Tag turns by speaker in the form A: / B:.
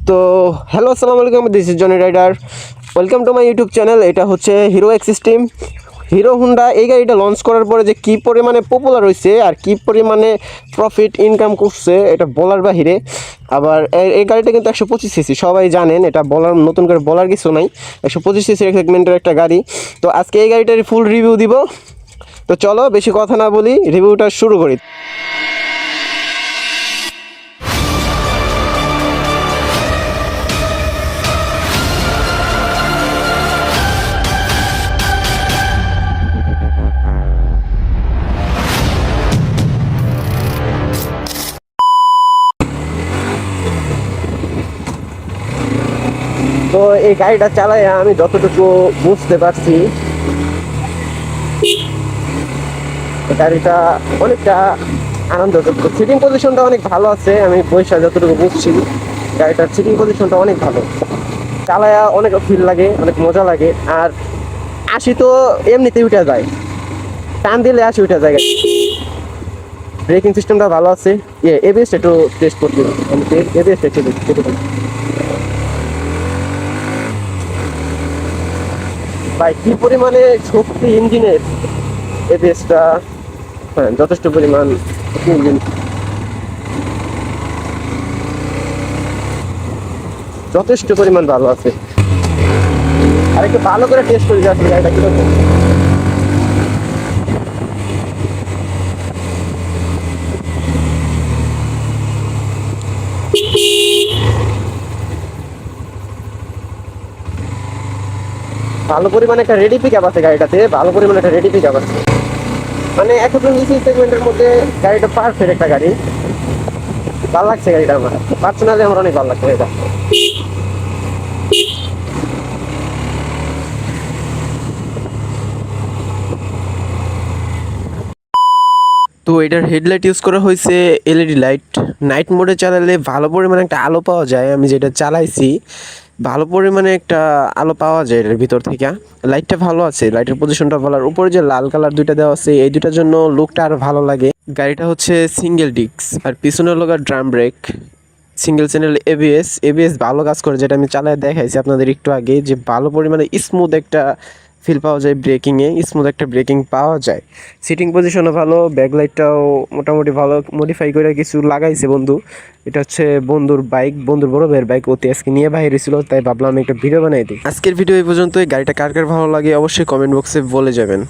A: তো হ্যালো আসসালামু আলাইকুম, this is Johnny Rider. Welcome to my YouTube channel. এটা হচ্ছে হিরো এক্সিস্টিম। হিরো হুন্ডা এই গাড়িটা লঞ্চ করার পরে যে কী পরিমাণে পপুলার হয়েছে আর কী পরিমাণে প্রফিট ইনকাম করছে এটা বলার বাহিরে। আবার এই গাড়িটা কিন্তু 125 সিসি, সবাই জানেন, এটা বলার নতুন করে বলার কিছু নাই। 125 সিসি সেগমেন্টের একটা গাড়ি। তো আজকে এই গাড়িটার ফুল রিভিউ দিব। তো চলো বেশি কথা না বলি, রিভিউটা শুরু করি। তো এই গাড়িটা চালাই আমি যতটুকু বুঝতে পারছি, গাড়িটা অনেকটা আনন্দযোগ্য। সিটিং পজিশনটা অনেক ভালো আছে, আমি পয়সা যতটুকু বুঝছি গাড়িটার সিটিং পজিশনটা অনেক ভালো। চালায়া অনেক ফিল লাগে, অনেক মজা লাগে। আর 80 তো এমনিতেই উঠে যায়, টান দিলে 80 উঠে যায়। ব্রেকিং সিস্টেমটা ভালো আছে। এবিএস একটু টেস্ট করতে হবে, এবিএস একটু ভাই কি পরিমাণে শক্তি ইঞ্জিনের। এবিএসটা হ্যাঁ যথেষ্ট পরিমাণ ইঞ্জিন, যথেষ্ট পরিমাণ ভালো আছে। আর একটু ভালো করে টেস্ট করে যে আসলে গাড়িটা কিরকম। ভালো পরিমাণে একটা রেডি পিক আপ আছে গাড়িটাতে, ভালো পরিমাণে একটা রেডি পিক আপ আছে। মানে 125 সেগমেন্টের মধ্যে গাড়িটা পারফেক্ট একটা গাড়ি। ভালো লাগছে গাড়িটা, আমার পার্সোনালি আমার অনেক ভালো লাগছে এটা। তো এটার হেডলাইট ইউজ করা হয়েছে এলইডি লাইট। নাইট মোডে চালালে ভালো পরিমাণে একটা আলো পাওয়া যায়। আমি যেটা চালাইছি ভালো পরিমাণে একটা আলো পাওয়া যায় এটার ভিতর থেকে। লাইটটা ভালো আছে, লাইটের পজিশনটা ভালো। আর উপরে যে লাল কালার দুইটা দেওয়া আছে, এই দুইটার জন্য লুকটা আরও ভালো লাগে। গাড়িটা হচ্ছে সিঙ্গেল ডিস্ক, আর পিছনের লোক drum brake, single channel ABS. ABS ভালো কাজ করে, যেটা আমি চালায় দেখাইছি আপনাদের একটু আগে, যে ভালো পরিমাণে স্মুথ একটা ফিল পাওয়া যায় ব্রেকিংয়ে, স্মুথ একটা ব্রেকিং পাওয়া যায়। সিটিং পজিশনও ভালো, ব্যাকলাইটটাও মোটামুটি ভালো মডিফাই করে কিছু লাগাইছে বন্ধু। এটা হচ্ছে বন্ধুর বাইক, বন্ধুর বড় ভাইয়ের বাইক, অতি আজকে নিয়ে বাইরে ছিল, তাই ভাবলাম আমি একটা ভিডিও বানাই দিই। আজকের ভিডিও এই পর্যন্তই। গাড়িটা কার কার ভালো লাগে অবশ্যই কমেন্ট বক্সে বলে যাবেন।